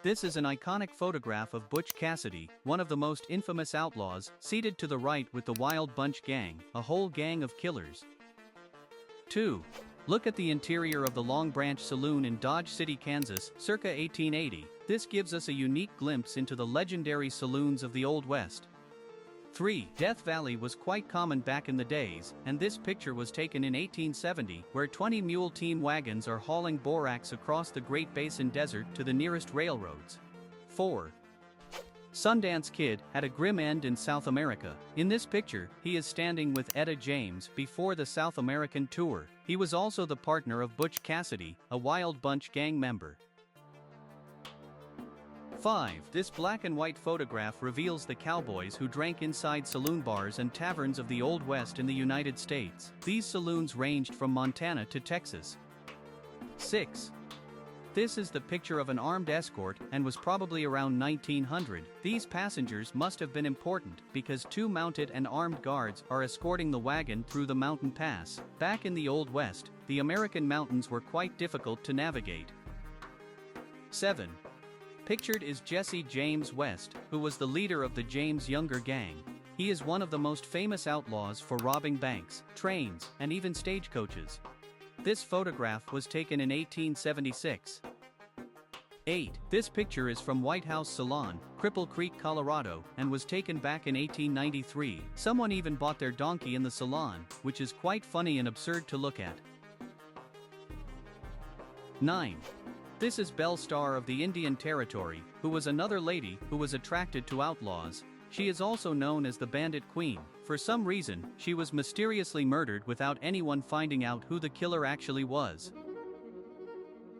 This is an iconic photograph of Butch Cassidy, one of the most infamous outlaws, seated to the right with the Wild Bunch Gang, a whole gang of killers. 2. Look at the interior of the Long Branch Saloon in Dodge City, Kansas, circa 1880. This gives us a unique glimpse into the legendary saloons of the Old West. 3. Death Valley was quite common back in the days, and this picture was taken in 1870, where 20 mule team wagons are hauling borax across the Great Basin Desert to the nearest railroads. 4. Sundance Kid had a grim end in South America. In this picture, he is standing with Etta James before the South American tour. He was also the partner of Butch Cassidy, a Wild Bunch gang member. 5. This black and white photograph reveals the cowboys who drank inside saloon bars and taverns of the Old West in the United States. These saloons ranged from Montana to Texas. 6. This is the picture of an armed escort and was probably around 1900. These passengers must have been important because 2 mounted and armed guards are escorting the wagon through the mountain pass. Back in the Old West, the American mountains were quite difficult to navigate. 7. Pictured is Jesse James West, who was the leader of the James Younger Gang. He is one of the most famous outlaws for robbing banks, trains, and even stagecoaches. This photograph was taken in 1876. 8. This picture is from White House Salon, Cripple Creek, Colorado, and was taken back in 1893. Someone even bought their donkey in the salon, which is quite funny and absurd to look at. 9. This is Belle Starr of the Indian Territory, who was another lady who was attracted to outlaws. She is also known as the Bandit Queen. For some reason, she was mysteriously murdered without anyone finding out who the killer actually was.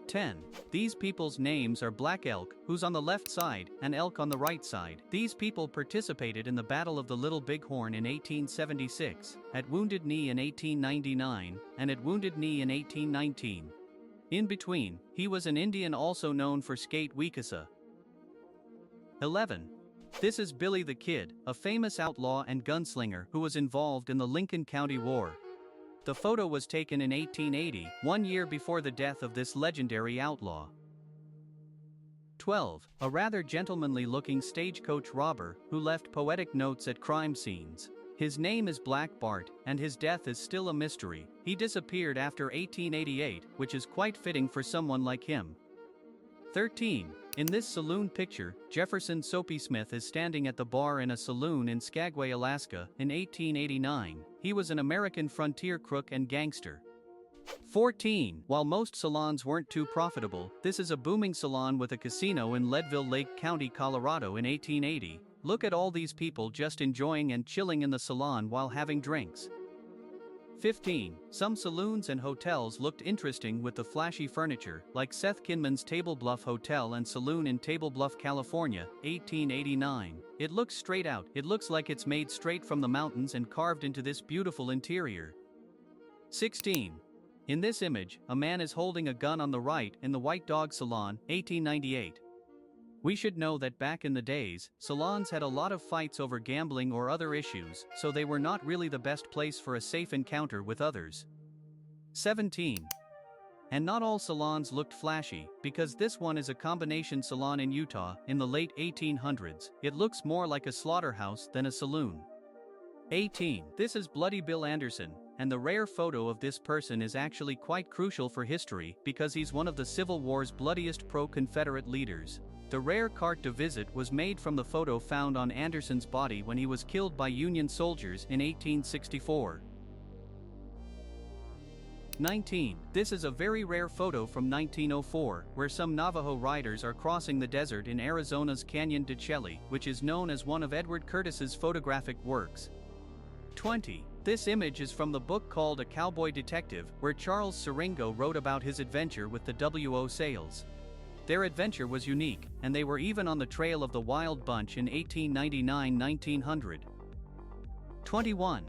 10. These people's names are Black Elk, who's on the left side, and Elk on the right side. These people participated in the Battle of the Little Bighorn in 1876, at Wounded Knee in 1899, and at Wounded Knee in 1819. In between, he was an Indian also known for Skate Weekasa. 11. This is Billy the Kid, a famous outlaw and gunslinger who was involved in the Lincoln County War. The photo was taken in 1880, 1 year before the death of this legendary outlaw. 12. A rather gentlemanly-looking stagecoach robber who left poetic notes at crime scenes. His name is Black Bart, and his death is still a mystery. He disappeared after 1888, which is quite fitting for someone like him. 13. In this saloon picture, Jefferson Soapy Smith is standing at the bar in a saloon in Skagway, Alaska, in 1889. He was an American frontier crook and gangster. 14. While most salons weren't too profitable, this is a booming salon with a casino in Leadville Lake County, Colorado in 1880. Look at all these people just enjoying and chilling in the salon while having drinks. 15. Some saloons and hotels looked interesting with the flashy furniture, like Seth Kinman's Table Bluff Hotel and Saloon in Table Bluff, California, 1889. It looks straight out. It looks like it's made straight from the mountains and carved into this beautiful interior. 16. In this image, a man is holding a gun on the right in the White Dog Salon, 1898. We should know that back in the days, salons had a lot of fights over gambling or other issues, so they were not really the best place for a safe encounter with others. 17. And not all salons looked flashy, because this one is a combination salon in Utah in the late 1800s. It looks more like a slaughterhouse than a saloon. 18. This is Bloody Bill Anderson, and the rare photo of this person is actually quite crucial for history because he's one of the Civil War's bloodiest pro-Confederate leaders. The rare carte de visite was made from the photo found on Anderson's body when he was killed by Union soldiers in 1864. 19. This is a very rare photo from 1904, where some Navajo riders are crossing the desert in Arizona's Canyon de Chelly, which is known as one of Edward Curtis's photographic works. 20. This image is from the book called A Cowboy Detective, where Charles Siringo wrote about his adventure with the W.O. Sales. Their adventure was unique, and they were even on the trail of the Wild Bunch in 1899-1900. 21.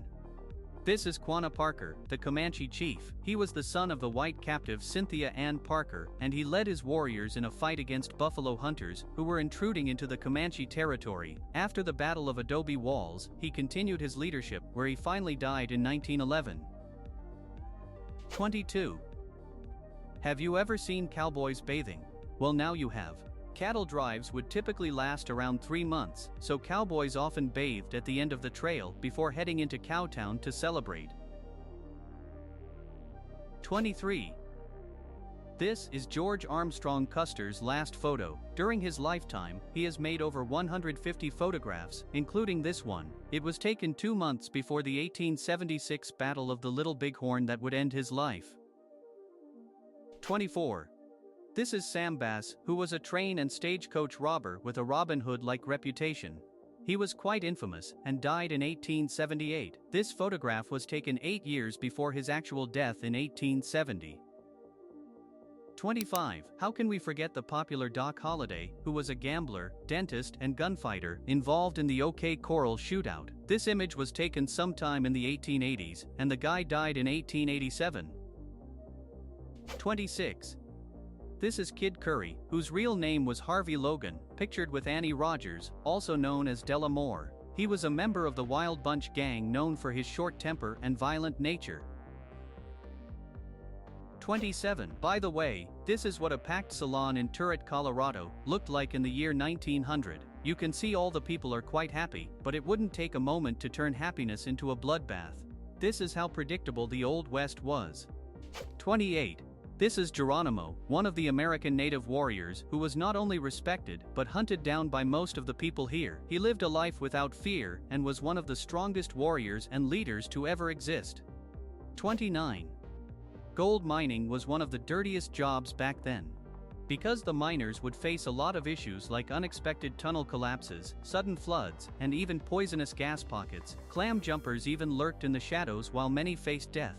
This is Quanah Parker, the Comanche chief. He was the son of the white captive Cynthia Ann Parker, and he led his warriors in a fight against buffalo hunters who were intruding into the Comanche territory. After the Battle of Adobe Walls, he continued his leadership, where he finally died in 1911. 22. Have you ever seen cowboys bathing? Well, now you have. Cattle drives would typically last around 3 months, so cowboys often bathed at the end of the trail before heading into Cowtown to celebrate. 23. This is George Armstrong Custer's last photo. During his lifetime, he has made over 150 photographs, including this one. It was taken 2 months before the 1876 Battle of the Little Bighorn that would end his life. 24. This is Sam Bass, who was a train and stagecoach robber with a Robin Hood-like reputation. He was quite infamous and died in 1878. This photograph was taken 8 years before his actual death in 1870. 25. How can we forget the popular Doc Holliday, who was a gambler, dentist, and gunfighter involved in the OK Corral shootout? This image was taken sometime in the 1880s, and the guy died in 1887. 26. This is Kid Curry, whose real name was Harvey Logan, pictured with Annie Rogers, also known as Della Moore. He was a member of the Wild Bunch gang known for his short temper and violent nature. 27. By the way, this is what a packed salon in Turret, Colorado, looked like in the year 1900. You can see all the people are quite happy, but it wouldn't take a moment to turn happiness into a bloodbath. This is how predictable the Old West was. 28. This is Geronimo, one of the American native warriors who was not only respected but hunted down by most of the people here. He lived a life without fear and was one of the strongest warriors and leaders to ever exist. 29. Gold mining was one of the dirtiest jobs back then. Because the miners would face a lot of issues like unexpected tunnel collapses, sudden floods, and even poisonous gas pockets, clam jumpers even lurked in the shadows while many faced death.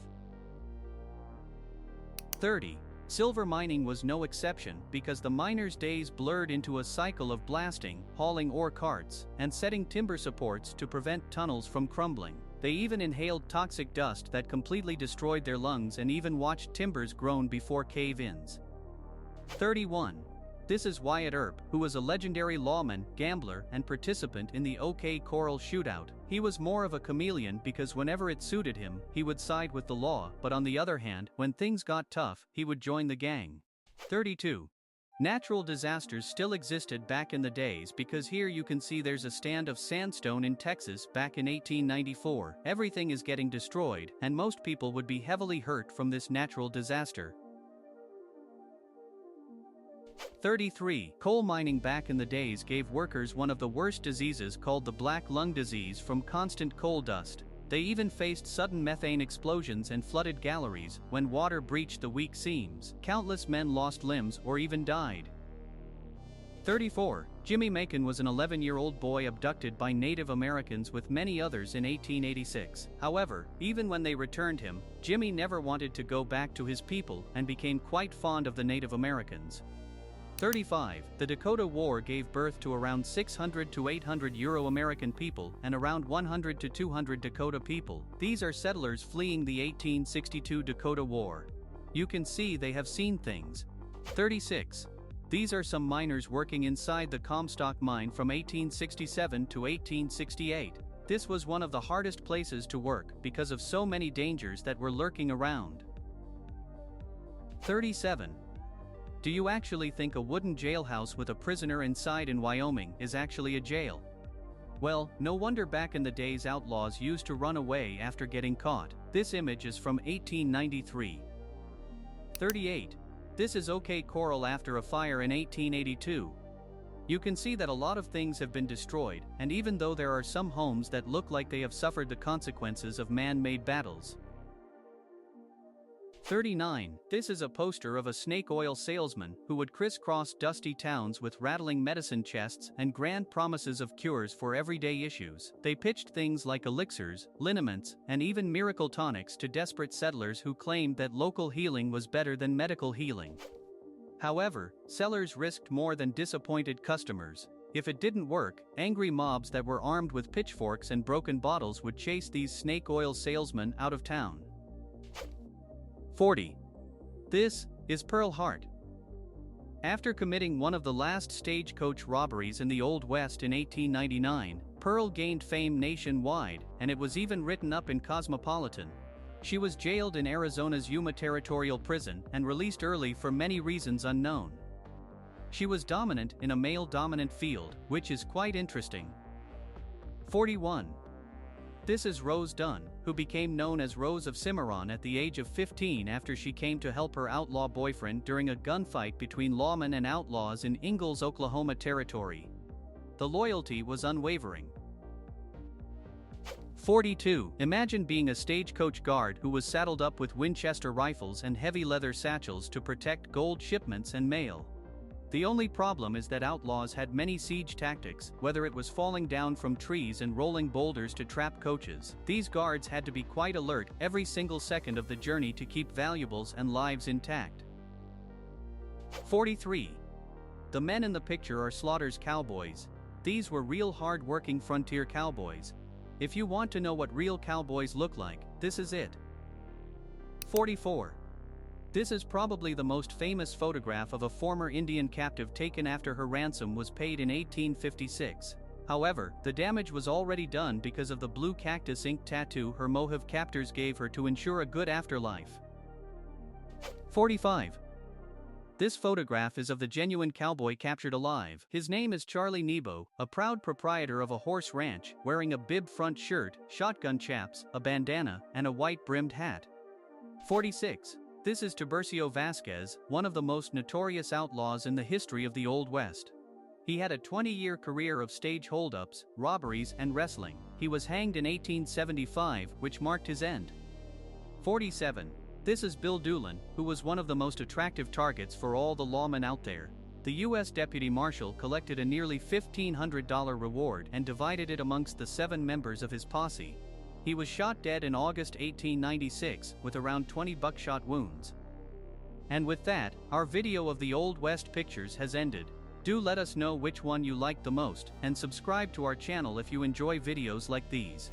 30. Silver mining was no exception because the miners' days blurred into a cycle of blasting, hauling ore carts, and setting timber supports to prevent tunnels from crumbling. They even inhaled toxic dust that completely destroyed their lungs and even watched timbers groan before cave-ins. 31. This is Wyatt Earp, who was a legendary lawman, gambler, and participant in the OK Corral shootout. He was more of a chameleon because whenever it suited him, he would side with the law, but on the other hand, when things got tough, he would join the gang. 32. Natural disasters still existed back in the days because here you can see there's a stand of sandstone in Texas back in 1894. Everything is getting destroyed, and most people would be heavily hurt from this natural disaster. 33. Coal mining back in the days gave workers one of the worst diseases called the black lung disease from constant coal dust. They even faced sudden methane explosions and flooded galleries when water breached the weak seams. Countless men lost limbs or even died. 34. Jimmy Macon was an 11-year-old boy abducted by Native Americans with many others in 1886. However, even when they returned him, Jimmy never wanted to go back to his people and became quite fond of the Native Americans. 35. The Dakota War gave birth to around 600 to 800 Euro-American people and around 100 to 200 Dakota people. These are settlers fleeing the 1862 Dakota War. You can see they have seen things. 36. These are some miners working inside the Comstock mine from 1867 to 1868. This was one of the hardest places to work because of so many dangers that were lurking around. 37. Do you actually think a wooden jailhouse with a prisoner inside in Wyoming is actually a jail? Well, no wonder back in the days outlaws used to run away after getting caught. This image is from 1893. 38. This is OK Corral after a fire in 1882. You can see that a lot of things have been destroyed, and even though there are some homes that look like they have suffered the consequences of man-made battles. 39. This is a poster of a snake oil salesman who would crisscross dusty towns with rattling medicine chests and grand promises of cures for everyday issues. They pitched things like elixirs, liniments, and even miracle tonics to desperate settlers who claimed that local healing was better than medical healing. However, sellers risked more than disappointed customers. If it didn't work, angry mobs that were armed with pitchforks and broken bottles would chase these snake oil salesmen out of town. 40. This is Pearl Hart. After committing one of the last stagecoach robberies in the Old West in 1899, Pearl gained fame nationwide, and it was even written up in Cosmopolitan. She was jailed in Arizona's Yuma Territorial Prison and released early for many reasons unknown. She was dominant in a male-dominant field, which is quite interesting. 41. This is Rose Dunn, who became known as Rose of Cimarron at the age of 15 after she came to help her outlaw boyfriend during a gunfight between lawmen and outlaws in Ingalls, Oklahoma territory. The loyalty was unwavering. 42. Imagine being a stagecoach guard who was saddled up with Winchester rifles and heavy leather satchels to protect gold shipments and mail. The only problem is that outlaws had many siege tactics, whether it was falling down from trees and rolling boulders to trap coaches. These guards had to be quite alert every single second of the journey to keep valuables and lives intact. 43. The men in the picture are Slaughter's cowboys. These were real hard-working frontier cowboys. If you want to know what real cowboys look like, this is it. 44. This is probably the most famous photograph of a former Indian captive taken after her ransom was paid in 1856. However, the damage was already done because of the blue cactus ink tattoo her Mohave captors gave her to ensure a good afterlife. 45. This photograph is of the genuine cowboy captured alive. His name is Charlie Nebo, a proud proprietor of a horse ranch, wearing a bib front shirt, shotgun chaps, a bandana, and a white-brimmed hat. 46. This is Tiburcio Vasquez, one of the most notorious outlaws in the history of the Old West. He had a 20-year career of stage holdups, robberies, and wrestling. He was hanged in 1875, which marked his end. 47. This is Bill Doolin, who was one of the most attractive targets for all the lawmen out there. The U.S. Deputy Marshal collected a nearly $1,500 reward and divided it amongst the 7 members of his posse. He was shot dead in August 1896 with around 20 buckshot wounds. And with that, our video of the Old West pictures has ended. Do let us know which one you liked the most, and subscribe to our channel if you enjoy videos like these.